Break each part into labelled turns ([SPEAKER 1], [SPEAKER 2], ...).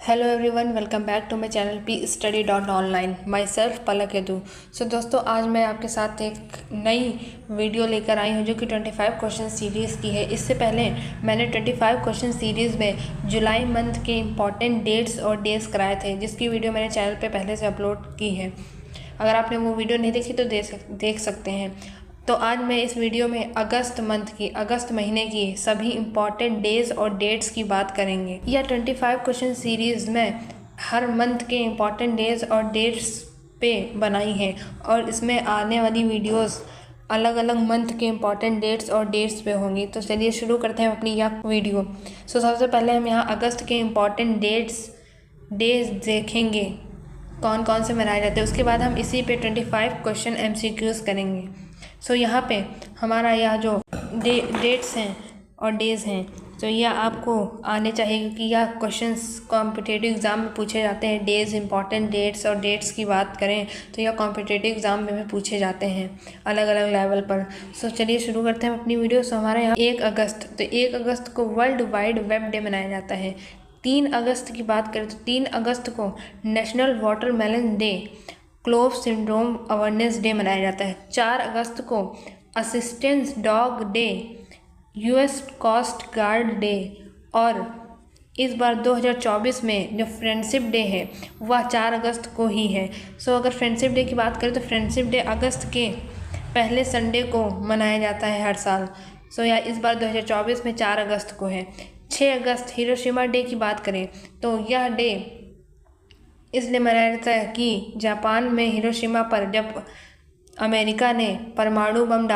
[SPEAKER 1] Hello everyone, welcome back to my channel pstudy.online। Myself Palak Yadu. So दोस्तों, आज मैं आपके साथ एक नई वीडियो लेकर आई हूँ जो कि 25 क्वेश्चन सीरीज़ की है। इससे पहले मैंने 25 क्वेश्चन सीरीज़ में जुलाई मंथ के इम्पॉर्टेंट डेट्स और डेज कराए थे, जिसकी वीडियो मैंने चैनल पे पहले से अपलोड की है। अगर आपने वो वीडियो नहीं देखी तो देख सकते हैं। तो आज मैं इस वीडियो में अगस्त महीने की सभी इम्पॉर्टेंट डेज़ और डेट्स की बात करेंगे। यह 25 क्वेश्चन सीरीज़ में हर मंथ के इम्पॉर्टेंट डेज़ और डेट्स पे बनाई है और इसमें आने वाली वीडियोस अलग अलग मंथ के इम्पॉर्टेंट डेट्स और डेट्स पे होंगी। तो चलिए शुरू करते हैं अपनी यह वीडियो। सबसे पहले हम यहाँ अगस्त के इम्पॉर्टेंट डेज देखेंगे कौन कौन से मनाए जाते हैं। उसके बाद हम इसी पे 25 क्वेश्चन MCQs करेंगे। यहाँ पे हमारा यह जो डेट्स हैं और डेज़ हैं, तो यह आपको आने चाहिए, क्योंकि यह क्वेश्चंस कॉम्पिटिटिव एग्ज़ाम में पूछे जाते हैं। डेज़, इंपॉर्टेंट डेट्स और डेट्स की बात करें तो यह कॉम्पिटिटिव एग्ज़ाम में भी पूछे जाते हैं अलग अलग लेवल पर। चलिए शुरू करते हैं अपनी वीडियो। हमारे यहाँ 1 अगस्त को वर्ल्ड वाइड वेब डे मनाया जाता है। 3 अगस्त की बात करें तो 3 अगस्त को national watermelon day, clove syndrome awareness day मनाया जाता है। 4 अगस्त को assistance dog day, US coast guard day, और इस बार 2024 में जो फ्रेंडशिप डे है वह 4 अगस्त को ही है। अगर फ्रेंडशिप डे की बात करें तो फ्रेंडशिप डे अगस्त के पहले संडे को मनाया जाता है हर साल। या इस बार 2024 में 4 अगस्त को है। 6 अगस्त हिरोशिमा डे की बात करें तो यह डे इसलिए मनाया जाता है कि जापान में हिरोशिमा पर जब अमेरिका ने परमाणु बम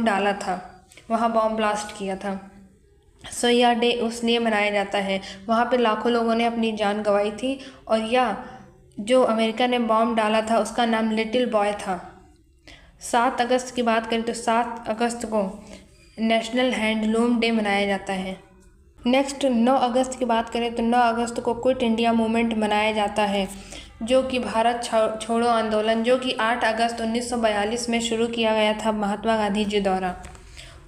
[SPEAKER 1] डाला था, वहाँ बम ब्लास्ट किया था। यह डे उसलिए मनाया जाता है। वहाँ पे लाखों लोगों ने अपनी जान गंवाई थी और यह जो अमेरिका ने बम डाला था उसका नाम लिटिल बॉय था। 7 अगस्त की बात करें तो 7 अगस्त को नेशनल हैंडलूम डे मनाया जाता है। नेक्स्ट 9 अगस्त की बात करें तो 9 अगस्त को क्विट इंडिया मूवमेंट मनाया जाता है, जो कि भारत छोड़ो आंदोलन, जो कि 8 अगस्त 1942 में शुरू किया गया था महात्मा गांधी जी द्वारा।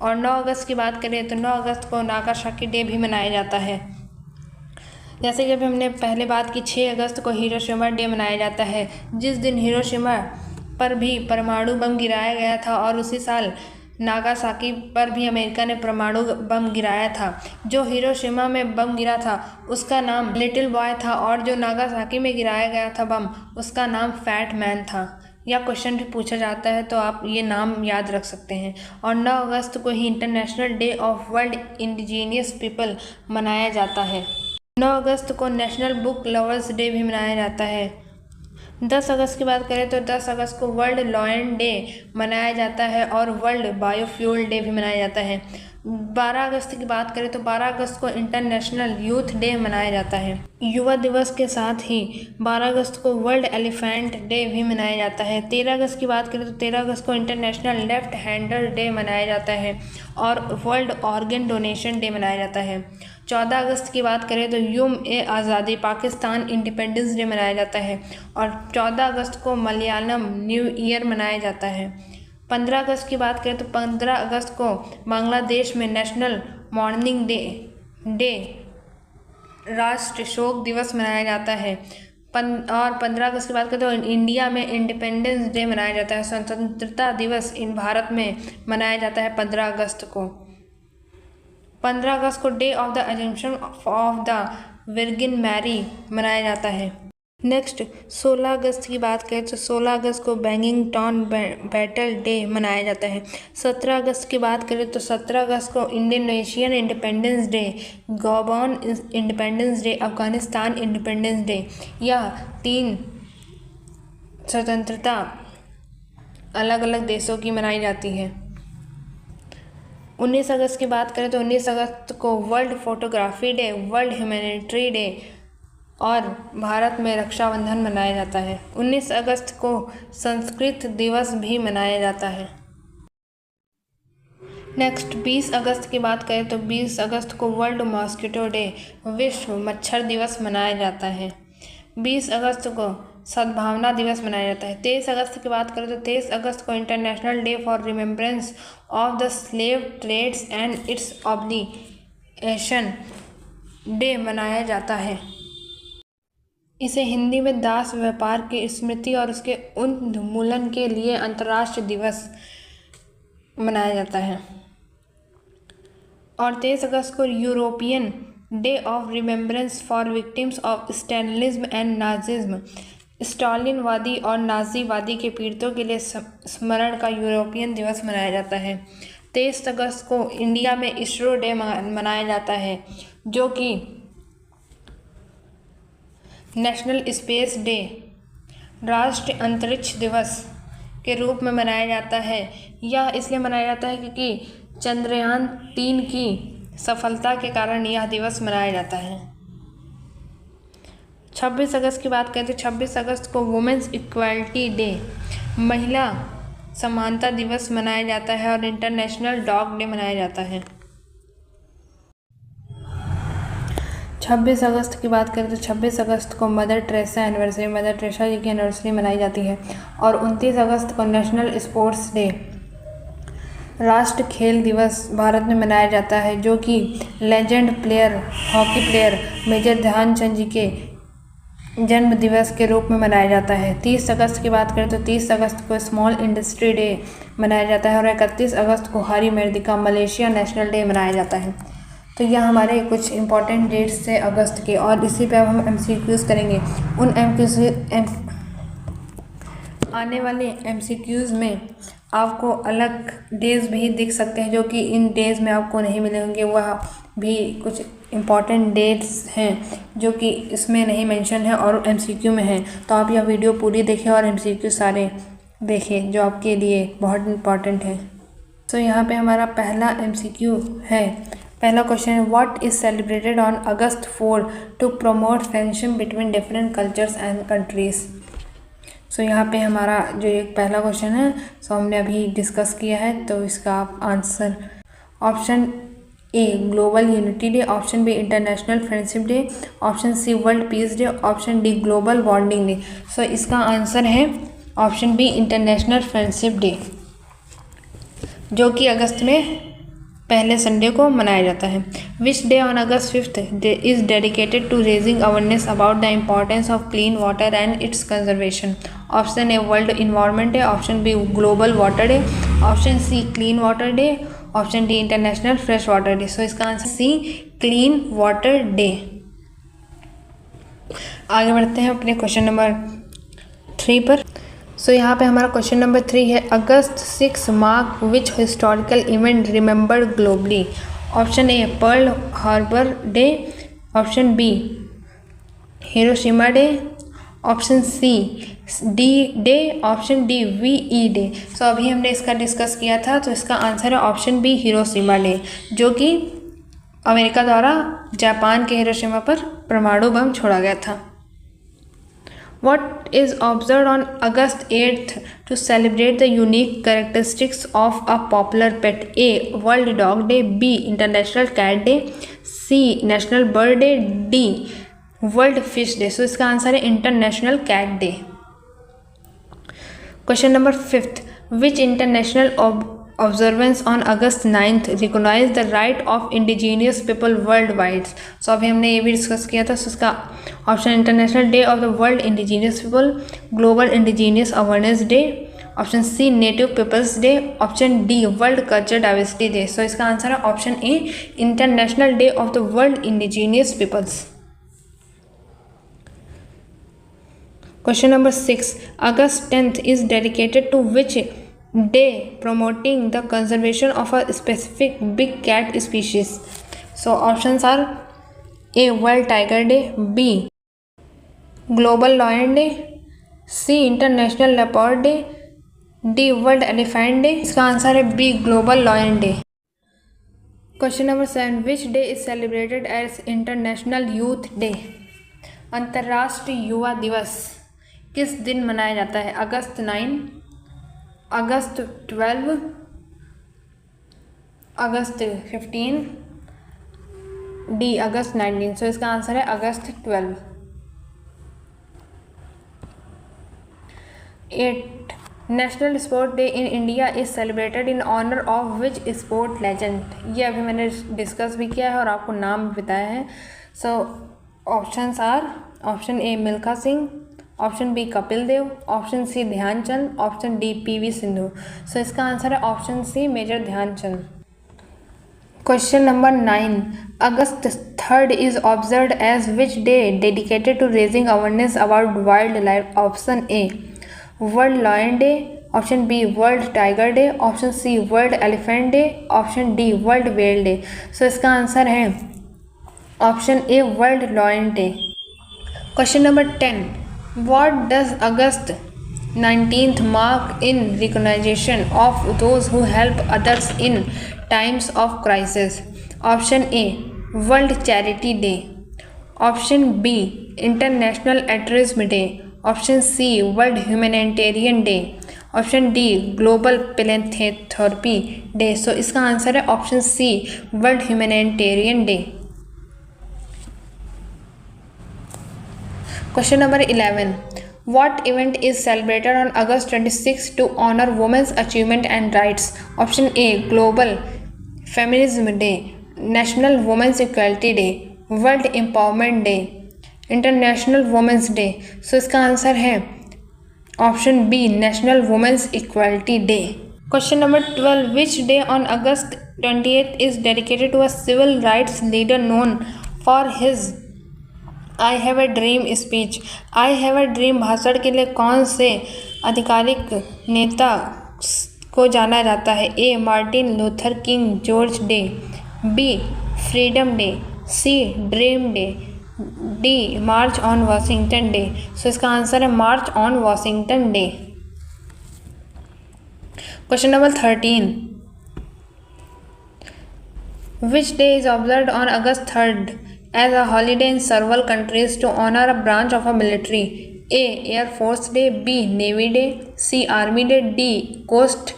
[SPEAKER 1] और 9 अगस्त की बात करें तो 9 अगस्त को नागासाकी डे भी मनाया जाता है। जैसे कि अभी हमने पहले बात की, 6 अगस्त को हिरोशिमा डे मनाया जाता है, जिस दिन हिरोशिमा पर भी परमाणु बम गिराया गया था, और उसी साल नागासाकी पर भी अमेरिका ने परमाणु बम गिराया था। जो हिरोशिमा में बम गिरा था उसका नाम लिटिल बॉय था, और जो नागासाकी में गिराया गया था बम उसका नाम फैट मैन था। यह क्वेश्चन भी पूछा जाता है तो आप ये नाम याद रख सकते हैं। और 9 अगस्त को ही international day of world indigenous people मनाया जाता है। 9 अगस्त को नेशनल बुक लवर्स डे भी मनाया जाता है। 10 अगस्त की बात करें तो 10 अगस्त को वर्ल्ड लॉयन डे मनाया जाता है और वर्ल्ड बायोफ्यूल डे भी मनाया जाता है। 12 अगस्त की बात करें तो 12 अगस्त को इंटरनेशनल यूथ डे मनाया जाता है। युवा दिवस के साथ ही 12 अगस्त को वर्ल्ड एलिफेंट डे भी मनाया जाता है। 13 अगस्त की बात करें तो 13 अगस्त को इंटरनेशनल लेफ्ट हैंडर डे मनाया जाता है और वर्ल्ड ऑर्गन डोनेशन डे मनाया जाता है। 14 अगस्त की बात करें तो यूम-ए-आज़ादी पाकिस्तान इंडिपेंडेंस डे मनाया जाता है और 14 अगस्त को मलयालम न्यू ईयर मनाया जाता है। 15 अगस्त की बात करें तो 15 अगस्त को बांग्लादेश में नेशनल मॉर्निंग डे राष्ट्रीय शोक दिवस मनाया जाता है। और 15 अगस्त की बात करें तो इंडिया में इंडिपेंडेंस डे मनाया जाता है। स्वतंत्रता दिवस इन भारत में मनाया जाता है 15 अगस्त को। 15 अगस्त को day of the assumption of the virgin Mary मनाया जाता है। नेक्स्ट 16 अगस्त की बात करें तो 16 अगस्त को बैंगिंगटन बैटल डे मनाया जाता है। 17 अगस्त की बात करें तो 17 अगस्त को इंडोनेशियन इंडिपेंडेंस डे, गबन independence day, Afghanistan independence day. यह 3 स्वतंत्रता अलग अलग देशों की मनाई जाती है। 19 अगस्त की बात करें तो 19 अगस्त को world photography day, world humanity day और भारत में रक्षाबंधन मनाया जाता है। 19 अगस्त को संस्कृत दिवस भी मनाया जाता है। नेक्स्ट 20 अगस्त की बात करें तो 20 अगस्त को वर्ल्ड मॉस्किटो डे, विश्व मच्छर दिवस मनाया जाता है। 20 अगस्त को सद्भावना दिवस मनाया जाता है। 23 अगस्त की बात करें तो 23 अगस्त को international day for remembrance of the slave trades and its obligation day मनाया जाता है। इसे हिंदी में दास व्यापार की स्मृति और उसके उन्मूलन के लिए अंतर्राष्ट्रीय दिवस मनाया जाता है। और 23 अगस्त को European day of remembrance for victims of Stalinism and Nazism, स्टालिनवादी और नाजीवादी के पीड़ितों के लिए स्मरण का यूरोपियन दिवस मनाया जाता है। 23 अगस्त को इंडिया में इसरो डे मनाया जाता है, जो कि नेशनल स्पेस डे, राष्ट्रीय अंतरिक्ष दिवस के रूप में मनाया जाता है। यह इसलिए मनाया जाता है क्योंकि चंद्रयान 3 की सफलता के कारण यह दिवस मनाया जाता है। 26 अगस्त की बात करें तो 26 अगस्त को वुमेन्स इक्वालिटी डे, महिला समानता दिवस मनाया जाता है और इंटरनेशनल डॉग डे मनाया जाता है। 26 अगस्त की बात करें तो 26 अगस्त को Mother Teresa anniversary, Mother Teresa ji की एनिवर्सरी मनाई जाती है। और 29 अगस्त को नेशनल स्पोर्ट्स डे, राष्ट्रीय खेल दिवस भारत में मनाया जाता है, जो कि legend player, hockey player Major Dhyanchand ji के जन्म दिवस के रूप में मनाया जाता है। 30 अगस्त की बात करें तो 30 अगस्त को स्मॉल इंडस्ट्री डे मनाया जाता है और 31 अगस्त को हरी मृतिका मलेशिया नेशनल डे मनाया जाता है। तो यह हमारे कुछ इंपॉर्टेंट डेट्स थे अगस्त के, और इसी पे अब हम MCQs करेंगे। उन आने वाले MCQs में आपको अलग डेज भी दिख सकते हैं, जो कि इन डेज में आपको नहीं मिले होंगे। वह भी कुछ इम्पॉर्टेंट डेट्स हैं जो कि इसमें नहीं मेंशन है और MCQ में हैं। तो आप यह वीडियो पूरी देखें और MCQ सारे देखें जो आपके लिए बहुत इम्पॉर्टेंट है। तो यहाँ पे हमारा पहला MCQ है। पहला क्वेश्चन है, what is celebrated on August 4 to promote friendship between different cultures and countries. So यहाँ पे हमारा जो एक पहला क्वेश्चन है सो हमने अभी डिस्कस किया है। तो इसका आप answer option A global unity day, option B international friendship day, option C world peace day, option D global bonding day. So इसका आंसर है option B international friendship day, जो कि अगस्त में पहले संडे को मनाया जाता है। Which day on August 5 is dedicated to raising awareness about the importance of clean water and its conservation. Option A world environment day, option B global water day, option C clean water day, option D international fresh water day. So इसका answer C clean water day. आगे बढ़ते हैं अपने question number 3 पर। सो यहाँ पे हमारा question number 3 है, August 6 mark which historical event remembered globally. Option A Pearl Harbor day, option B Hiroshima day, option C D day, option D VE day. So अभी हमने इसका डिस्कस किया था, तो इसका आंसर है ऑप्शन बी हिरोशिमा डे, जो कि अमेरिका द्वारा जापान के हिरोशिमा पर परमाणु बम छोड़ा गया था। What is observed on August 8th to celebrate the unique characteristics of a popular pet? A. World Dog Day, B. International Cat Day, C. National Bird Day, D. World Fish Day. So इसका answer है International Cat Day. Question number 5th. Which international observance on August 9th recognize the right of indigenous people worldwide? So अभी हमने ये भी discuss किया था। So इसका option international day of the world indigenous people, global indigenous awareness day, option C native peoples day, option D world culture diversity day. So इसका answer है option A international day of the world indigenous peoples. Question number 6, August 10th is dedicated to which day promoting the conservation of a specific big cat species? So options are A World Tiger Day, B Global Lion Day, C International Leopard Day, D World Elephant Day। इसका answer है B Global Lion Day। Question number 7, which day is celebrated as International Youth Day? अंतर्राष्ट्रीय युवा दिवस किस दिन मनाया जाता है? अगस्त 9, अगस्त 12, अगस्त 15, डी अगस्त 19। सो इसका आंसर है अगस्त 12। 8 national sport day in India is celebrated in honour of which sport legend. ये अभी मैंने डिस्कस भी किया है और आपको नाम भी बताया है। So options are option A Milkha Singh, option B Kapil Dev, option C Dhyanchand, option D PV Sindhu. So इसका आंसर है option C major Dhyanchand. Question number 9. August 3rd is observed as which day dedicated to raising awareness about wildlife? Option A World Lion Day, option B World Tiger Day, option C World Elephant Day, option D World Whale Day। So इसका answer है option A world lion day. Question number 10. What does August 19th mark in recognition of those who help others in times of crisis? Option A World Charity Day, option B International Altruism Day, option C World Humanitarian Day, option D global philanthropy day. So इसका answer है option C world humanitarian day. Question number 11. What event is celebrated on August 26 to honor women's achievement and rights? Option A Global Feminism Day, National Women's Equality Day, World Empowerment Day, International Women's Day। So इसका answer है option B national women's equality day. Question number 12. Which day on August 28th is dedicated to a civil rights leader known for his I have a dream speech? I have a dream भाषण के लिए कौन से आधिकारिक नेता को जाना जाता है? A Martin Luther King George day, B freedom day, C dream day, D March on Washington day. So इसका आंसर है March on Washington day. Question number 13. Which day is observed on August 3rd as a holiday in several countries to honor a branch of a military? A Air Force Day, B Navy Day, C Army Day, D Coast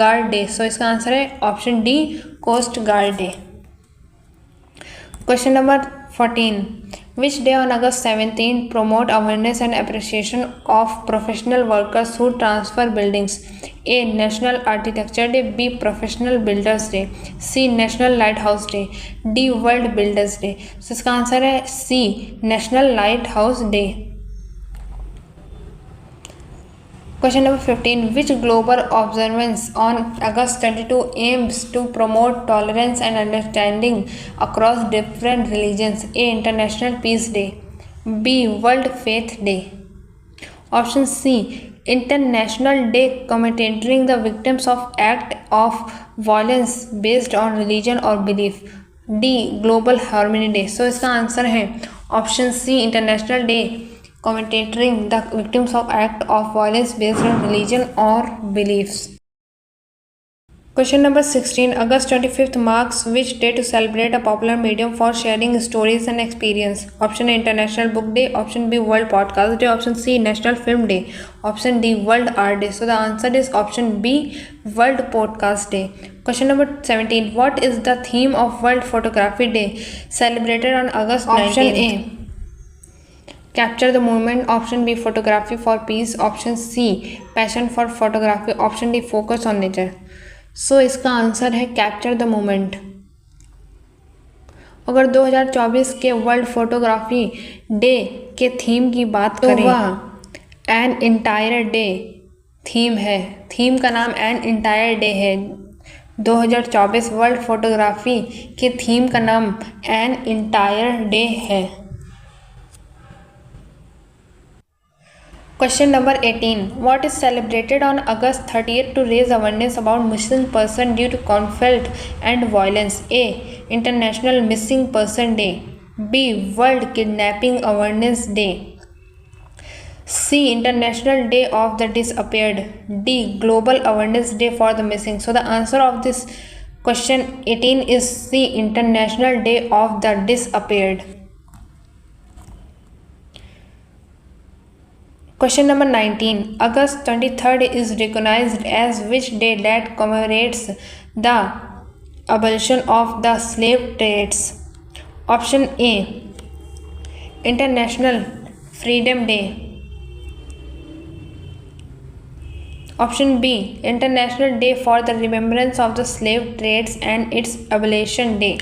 [SPEAKER 1] Guard Day। So इसका answer है option D coast guard day. Question number 14. Which day on August 17 promote awareness and appreciation of professional workers who transfer buildings? A National Architecture Day, B Professional Builders Day, C National Lighthouse Day, D World Builders Day। So इसका answer है C National Lighthouse Day। Question number 15. Which global observance on August 22 aims to promote tolerance and understanding across different religions? A International Peace Day, B World Faith Day, option C International Day commemorating the victims of act of violence based on religion or belief, D Global Harmony Day। So इसका answer है option C international day commemorating the victims of act of violence based on religion or beliefs। Question number 16. August 25th marks which day to celebrate a popular medium for sharing stories and experience? Option A International Book Day, option B World Podcast Day, option C National Film Day, option D World Art Day। So the answer is option B World Podcast Day। Question number 17. What is the theme of World Photography Day celebrated on August 19th? Option A Capture the Moment, option B Photography for Peace, option C Passion for Photography, option D Focus on Nature। सो इसका answer है capture the moment. अगर 2024 के world photography day के theme की बात करें तो वह एन इंटायर डे थीम है। थीम का नाम एन इंटायर डे है। 2024 वर्ल्ड फोटोग्राफी के थीम का नाम एन इंटायर डे है। Question number 18. What is celebrated on August 30th to raise awareness about missing person due to conflict and violence? A International Missing Person Day, B World Kidnapping Awareness Day, C International Day of the Disappeared, D Global Awareness Day for the Missing। So the answer of this question 18 is C International Day of the Disappeared। Question number 19. August 23rd is recognized as which day that commemorates the abolition of the slave trades? Option A International Freedom Day, option B International Day for the Remembrance of the Slave Trades and its Abolition Day,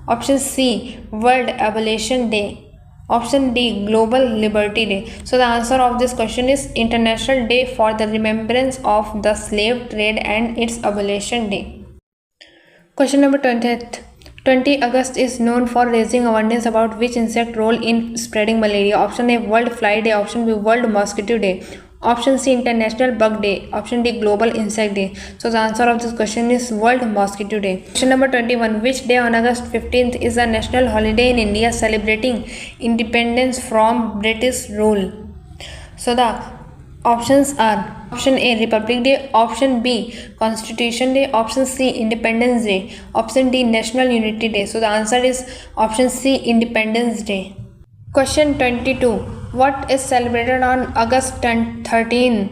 [SPEAKER 1] Option C, World Abolition Day. Option D, Global Liberty Day. So the answer of this question is International Day for the Remembrance of the Slave Trade and its Abolition Day. Question number 20th. 20 August is known for raising awareness about which insect role in spreading malaria. Option A, World Fly Day. Option B, World Mosquito Day. Option C, International Bug Day. Option D, Global Insect Day. So the answer of this question is World Mosquito Day. Question number 21. Which day on August 15th is a national holiday in India celebrating independence from British rule? So the options are Option A, Republic Day. Option B, Constitution Day. Option C, Independence Day. Option D, National Unity Day. So the answer is option C, Independence Day. Question 22. What is celebrated on August 13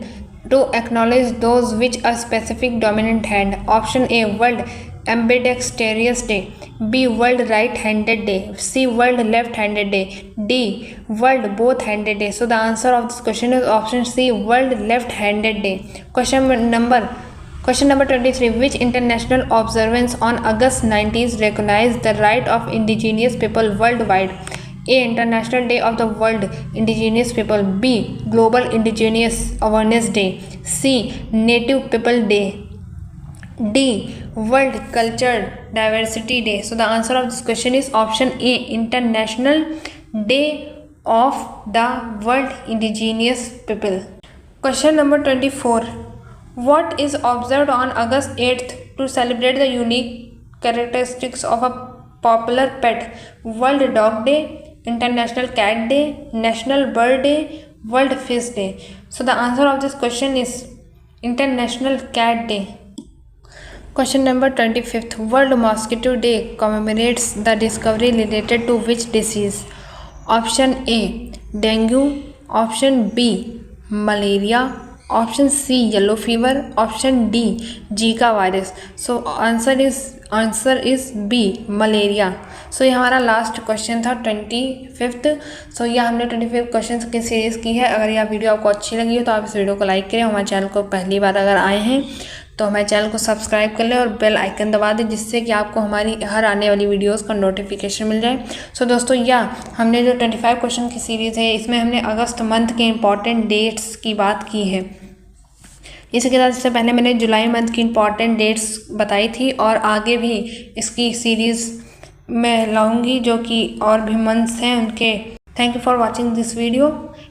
[SPEAKER 1] to acknowledge those with a specific dominant hand? Option A, World Ambidextrous Day. B, World Right-Handed Day. C, World Left-Handed Day. D, World Both-Handed Day. So the answer of this question is option C, World Left-Handed Day. Question number 23. Which international observance on August 19 recognized the right of indigenous people worldwide? A, International Day of the World Indigenous People. B, Global Indigenous Awareness Day. C, Native People Day. D, World Cultural Diversity Day. So the answer of this question is option A, International Day of the World Indigenous People. Question number 24. What is observed on August 8th to celebrate the unique characteristics of a popular pet? World Dog Day, International Cat Day, National Bird Day, World Fish Day. So the answer of this question is International Cat Day. Question number 25th. World Mosquito Day commemorates the discovery related to which disease? Option A, dengue. Option B, malaria. Option C, yellow fever. Option D, Zika virus. So answer is B, malaria. सो ये हमारा last question था 25th। सो ये हमने 25 question की series की है। अगर यह वीडियो आपको अच्छी लगी हो तो आप इस वीडियो को लाइक करें। हमारे चैनल को पहली बार अगर आए हैं तो हमारे चैनल को सब्सक्राइब कर लें और बेल आइकन दबा दें, जिससे कि आपको हमारी हर आने वाली वीडियोस का नोटिफिकेशन मिल जाए। सो दोस्तों, हमने जो 25 क्वेश्चन की सीरीज़ है, इसमें हमने अगस्त मंथ के इम्पॉर्टेंट डेट्स की बात की है। इसके साथ इससे पहले मैंने जुलाई मंथ की इम्पॉर्टेंट डेट्स बताई थी और आगे भी इसकी सीरीज़ मैं लाऊंगी जो कि और भी मंथ्स हैं उनके। Thank you for watching this video.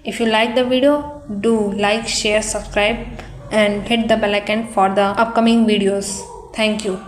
[SPEAKER 1] If you like the video, do like, share, subscribe and hit the bell icon for the upcoming videos. Thank you.